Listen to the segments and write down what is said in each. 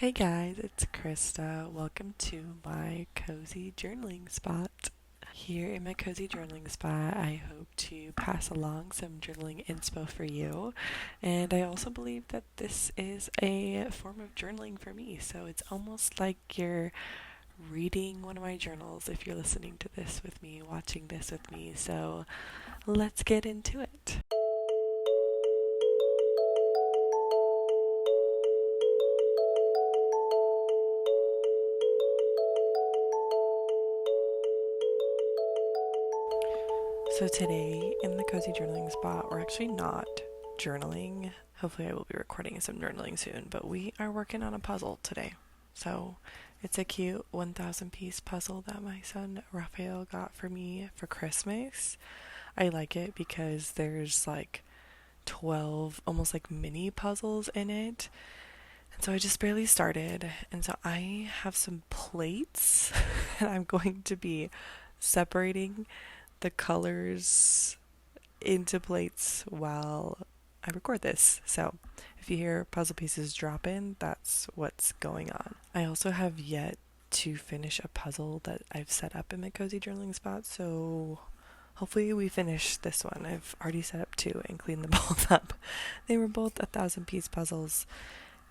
Hey guys, it's Krista. Welcome to my cozy journaling spot. Here in my cozy journaling spot, I hope to pass along some journaling inspo for you. And I also believe that this is a form of journaling for me. So it's almost like you're reading one of my journals if you're listening to this with me, watching this with me. So let's get into it. So today in the cozy journaling spot, we're actually not journaling. Hopefully I will be recording some journaling soon, but we are working on a puzzle today. So it's a cute 1,000 piece puzzle that my son Raphael got for me for Christmas. I like it because there's like 12 almost like mini puzzles in it. And so I just barely started. And so I have some plates and I'm going to be separating the colors into plates while I record this. So if you hear puzzle pieces drop in, that's what's going on. I also have yet to finish a puzzle that I've set up in my cozy journaling spot, so hopefully we finish this one. I've already set up two and cleaned them both up. They were both 1,000 piece puzzles,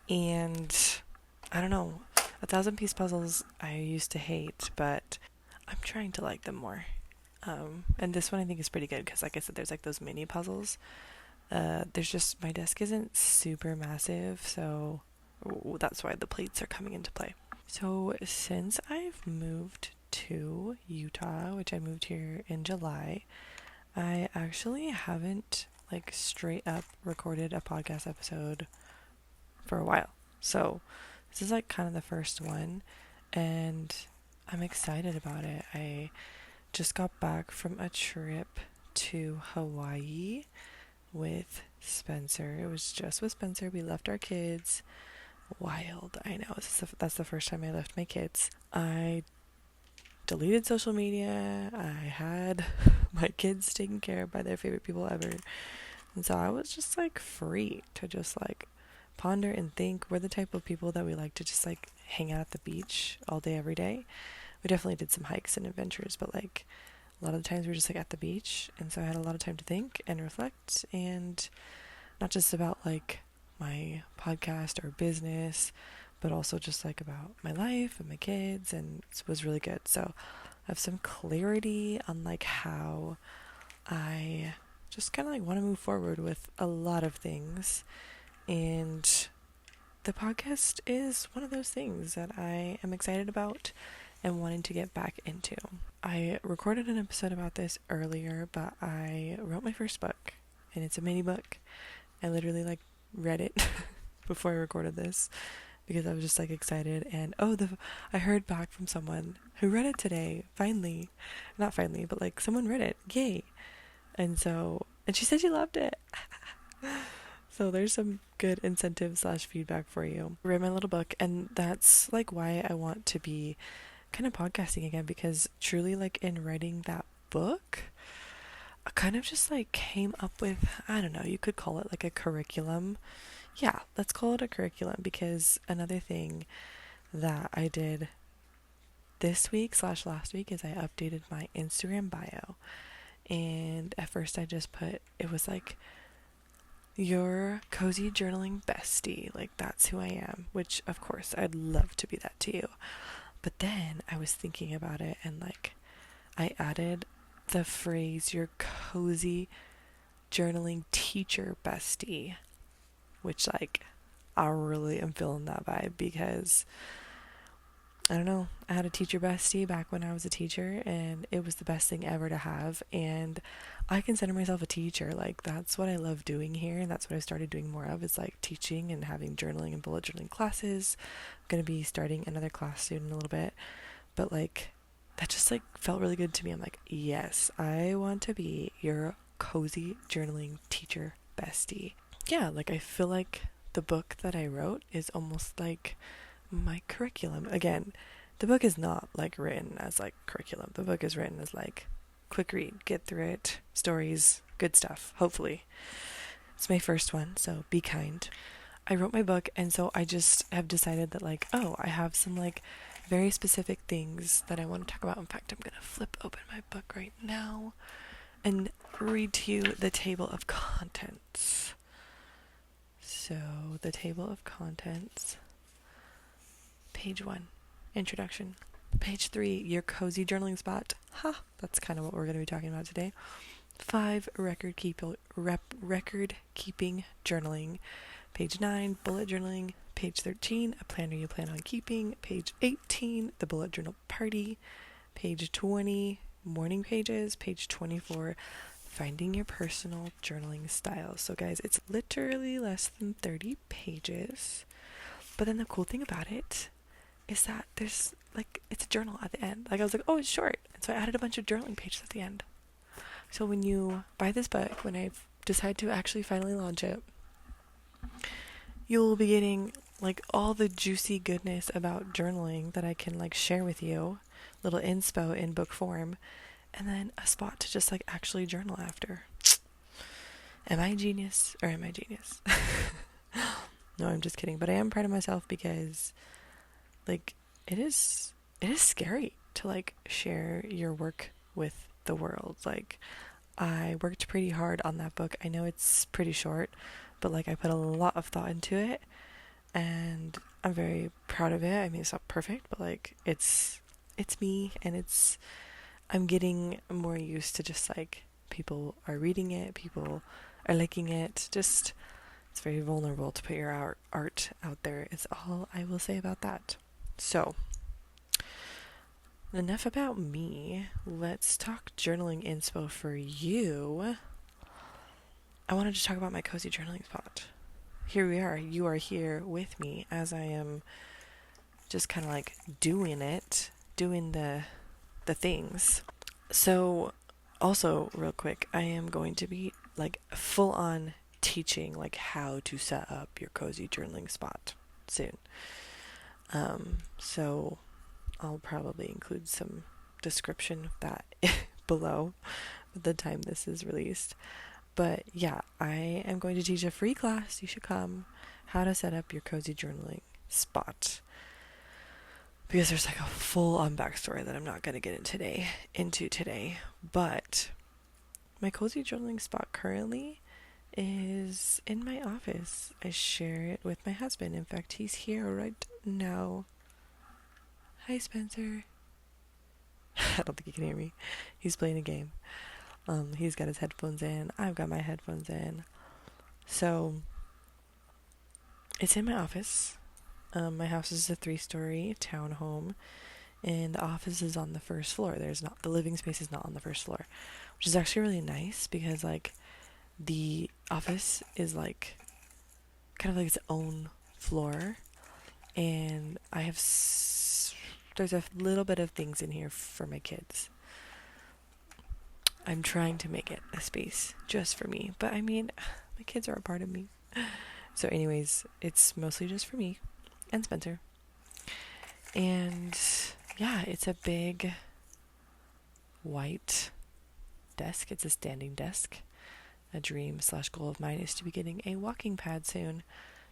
and I don't know, 1,000 piece puzzles I used to hate, but I'm trying to like them more. And this one I think is pretty good because, like I said, there's like those mini puzzles. There's just, my desk isn't super massive, so that's why the plates are coming into play. So since I've moved to Utah, which I moved here in July, I actually haven't like straight up recorded a podcast episode for a while. So this is like kind of the first one, and I'm excited about it. I just got back from a trip to Hawaii with Spencer. It was just with Spencer. We left our kids. Wild. I know. That's the first time I left my kids. I deleted social media. I had my kids taken care of by their favorite people ever. And so I was just like free to just like ponder and think. We're the type of people that we like to just like hang out at the beach all day, every day. We definitely did some hikes and adventures, but like a lot of the times we were just like at the beach, and so I had a lot of time to think and reflect, and not just about like my podcast or business, but also just like about my life and my kids, and it was really good. So I have some clarity on like how I just kind of like want to move forward with a lot of things, and the podcast is one of those things that I am excited about and wanting to get back into. I recorded an episode about this earlier, but I wrote my first book, and it's a mini book. I literally like read it before I recorded this because I was just like excited, and I heard back from someone who read it today. Finally, not finally, but like someone read it. Yay. And she said she loved it. So there's some good incentive / feedback for you. I read my little book, and that's like why I want to be kind of podcasting again, because truly like in writing that book, I kind of just like came up with, I don't know, you could call it like a curriculum. Yeah, let's call it a curriculum, because another thing that I did this week / last week is I updated my Instagram bio. And at first I just put, it was like, your cozy journaling bestie, like that's who I am, which of course I'd love to be that to you. But then I was thinking about it, and like I added the phrase your cozy journaling teacher bestie, which like I really am feeling that vibe, because I don't know, I had a teacher bestie back when I was a teacher, and it was the best thing ever to have, and I consider myself a teacher. Like that's what I love doing here, and that's what I started doing more of, is like teaching and having journaling and bullet journaling classes. I'm going to be starting another class soon in a little bit, but like that just like felt really good to me. I'm like, yes, I want to be your cozy journaling teacher bestie. Yeah, like I feel like the book that I wrote is almost like my curriculum. Again, the book is not like written as like curriculum. The book is written as like quick read, get through it, stories, good stuff, hopefully. It's my first one, so be kind. I wrote my book, and so I just have decided that, like, oh, I have some, like, very specific things that I want to talk about. In fact, I'm going to flip open my book right now and read to you the table of contents. So, the table of contents, page 1, introduction. Page 3, your cozy journaling spot. That's kind of what we're going to be talking about today. 5, record keeping journaling. Page 9, bullet journaling. Page 13, a planner you plan on keeping. Page 18, the bullet journal party. Page 20, morning pages. Page 24, finding your personal journaling style. So guys, it's literally less than 30 pages. But then the cool thing about it is that there's, like, it's a journal at the end. Like, I was like, oh, it's short. And so I added a bunch of journaling pages at the end. So when you buy this book, when I decide to actually finally launch it, you'll be getting, like, all the juicy goodness about journaling that I can, like, share with you. Little inspo in book form. And then a spot to just, like, actually journal after. Am I a genius? Or am I genius? No, I'm just kidding. But I am proud of myself because, like, it is scary to, like, share your work with the world. Like, I worked pretty hard on that book. I know it's pretty short, but, like, I put a lot of thought into it, and I'm very proud of it. I mean, it's not perfect, but, like, it's me, and I'm getting more used to just, like, people are reading it, people are liking it. Just, it's very vulnerable to put your art out there. It's all I will say about that. So, enough about me. Let's talk journaling inspo for you. I wanted to talk about my cozy journaling spot. Here we are. You are here with me as I am just kind of, like, doing the things. So, also, real quick, I am going to be, like, full on teaching, like, how to set up your cozy journaling spot soon. So I'll probably include some description of that below the time this is released. But yeah, I am going to teach a free class. You should come. How to set up your cozy journaling spot. Because there's, like, a full-on backstory that I'm not going to get into today. But my cozy journaling spot currently is in my office. I share it with my husband. In fact, he's here right now. Hi, Spencer. I don't think he can hear me. He's playing a game. He's got his headphones in. I've got my headphones in. So, it's in my office. My house is a 3-story townhome, and the office is on the first floor. The living space is not on the first floor, which is actually really nice because, like, the office is, like, kind of like its own floor, and there's a little bit of things in here for my kids. I'm trying to make it a space just for me, but I mean, my kids are a part of me. So anyways, it's mostly just for me and Spencer. And yeah, it's a big white desk. It's a standing desk. A dream/goal of mine is to be getting a walking pad soon,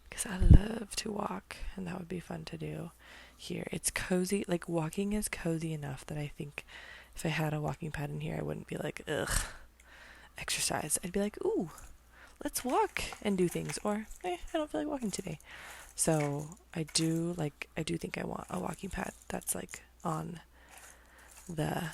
because I love to walk, and that would be fun to do here. It's cozy. Like, walking is cozy enough that I think if I had a walking pad in here, I wouldn't be like, ugh, exercise. I'd be like, ooh, let's walk and do things. Or, I don't feel like walking today. So I do think I want a walking pad. That's, like, on the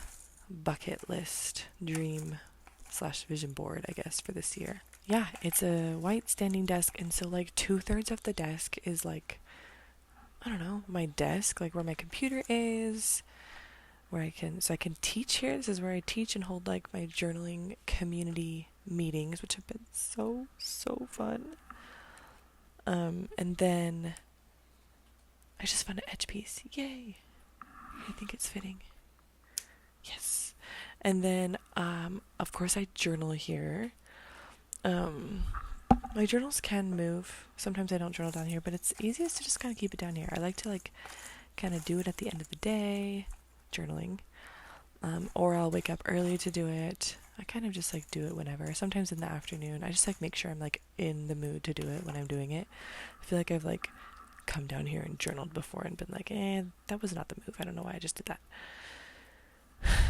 bucket list dream/vision board, I guess, for this year. Yeah, it's a white standing desk, and so, like, 2/3 of the desk is, like, I don't know, my desk, like, where my computer is, where I can teach here. This is where I teach and hold, like, my journaling community meetings, which have been so fun. And then I just found an edge piece. Yay! I think it's fitting. Yes. And then, of course, I journal here. My journals can move. Sometimes I don't journal down here, but it's easiest to just kind of keep it down here. I like to, like, kind of do it at the end of the day, journaling. Or I'll wake up early to do it. I kind of just like do it whenever. Sometimes in the afternoon. I just like make sure I'm like in the mood to do it when I'm doing it. I feel like I've like come down here and journaled before and been like, that was not the move. I don't know why I just did that.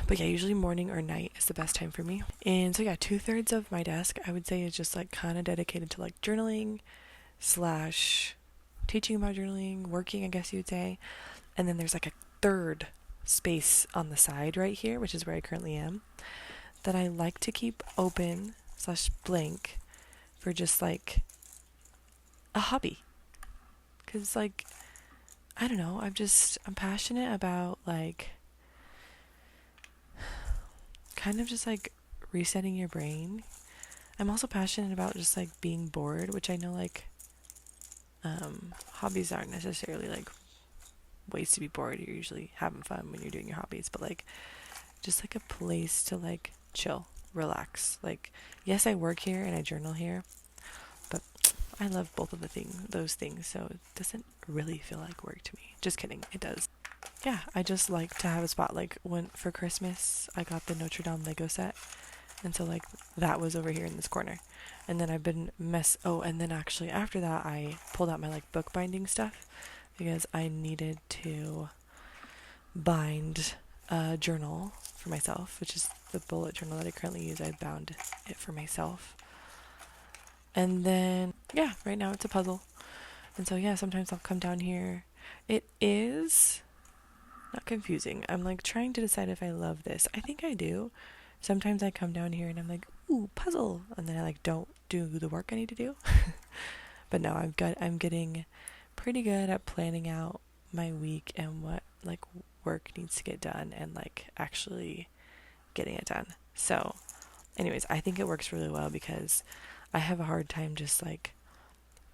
But yeah, usually morning or night is the best time for me. And so yeah, 2/3 of my desk I would say is just like kind of dedicated to like journaling slash teaching about journaling, working, I guess you'd say. And then there's like a third space on the side right here, which is where I currently am, that I like to keep open slash blank for just like a hobby. Because like, I don't know, I'm passionate about like kind of just like resetting your brain. I'm also passionate about just like being bored, which I know like hobbies aren't necessarily like ways to be bored. You're usually having fun when you're doing your hobbies, but like just like a place to like chill, relax. Like, yes, I work here and I journal here, but I love both of those things, so it doesn't really feel like work to me. Just kidding, it does. Yeah, I just like to have a spot. Like when for Christmas I got the Notre Dame Lego set, and so like that was over here in this corner. And then I've been and then actually after that I pulled out my like bookbinding stuff because I needed to bind a journal for myself, which is the bullet journal that I currently use. I bound it for myself. And then yeah, right now it's a puzzle. And so yeah, sometimes I'll come down here. It is not confusing. I'm like trying to decide if I love this. I think I do. Sometimes I come down here and I'm like, ooh, puzzle, and then I like don't do the work I need to do. But no, I'm getting pretty good at planning out my week and what like work needs to get done and like actually getting it done. So anyways, I think it works really well because I have a hard time just like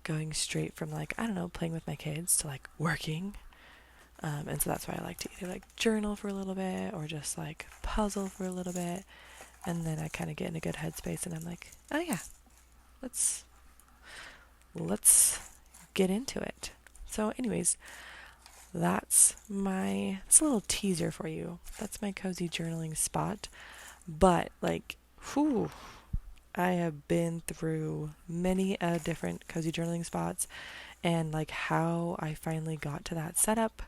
going straight from like, I don't know, playing with my kids to like working. And so that's why I like to either like journal for a little bit or just like puzzle for a little bit. And then I kind of get in a good headspace and I'm like, oh yeah, let's get into it. So anyways, that's a little teaser for you. That's my cozy journaling spot. But like, whew, I have been through many different cozy journaling spots, and like how I finally got to that setup.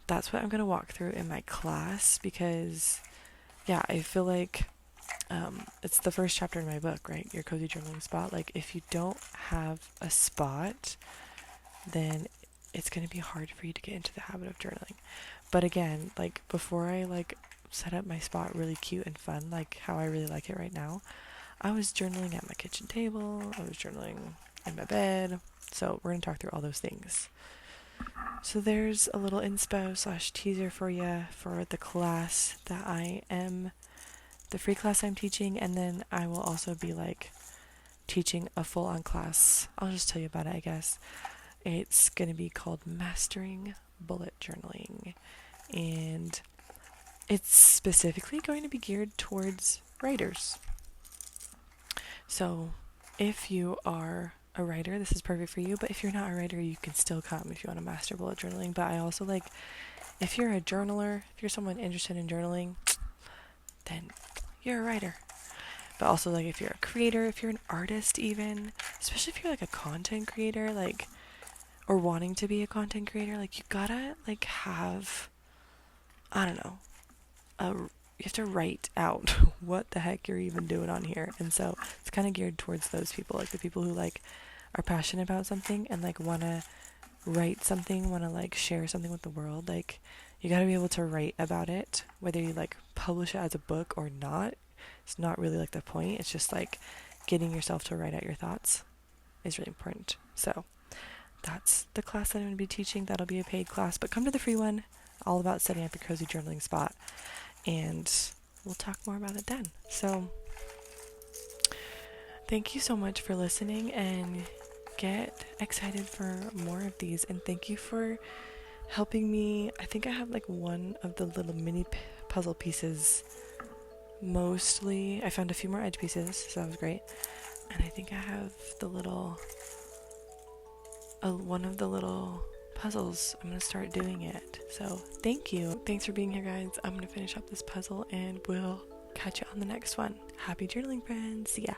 That's what I'm going to walk through in my class because, yeah, I feel like it's the first chapter in my book, right? Your cozy journaling spot. Like, if you don't have a spot, then it's going to be hard for you to get into the habit of journaling. But again, like, before I, like, set up my spot really cute and fun, like how I really like it right now, I was journaling at my kitchen table. I was journaling in my bed. So we're going to talk through all those things. So there's a little inspo / teaser for you for the class that the free class I'm teaching, and then I will also be like teaching a full-on class. I'll just tell you about it, I guess. It's going to be called Mastering Bullet Journaling, and it's specifically going to be geared towards writers. So if you are a writer, this is perfect for you, but if you're not a writer, you can still come if you want to master bullet journaling. But I also like, if you're a journaler, if you're someone interested in journaling, then you're a writer. But also like if you're a creator, if you're an artist even, especially if you're like a content creator, like, or wanting to be a content creator, like you gotta like have, I don't know, you have to write out what the heck you're even doing on here. And so it's kind of geared towards those people, like the people who like are passionate about something and like want to write something, want to like share something with the world. Like you got to be able to write about it, whether you like publish it as a book or not. It's not really like the point. It's just like getting yourself to write out your thoughts is really important. So that's the class that I'm going to be teaching. That'll be a paid class, but come to the free one, all about setting up your cozy journaling spot, and we'll talk more about it then. So thank you so much for listening, and get excited for more of these. And thank you for helping me. I think I have like one of the little mini puzzle pieces. Mostly, I found a few more edge pieces, so that was great. And I think I have the little, one of the little puzzles. I'm going to start doing it. So thank you. Thanks for being here, guys. I'm going to finish up this puzzle and we'll catch you on the next one. Happy journaling, friends. See ya.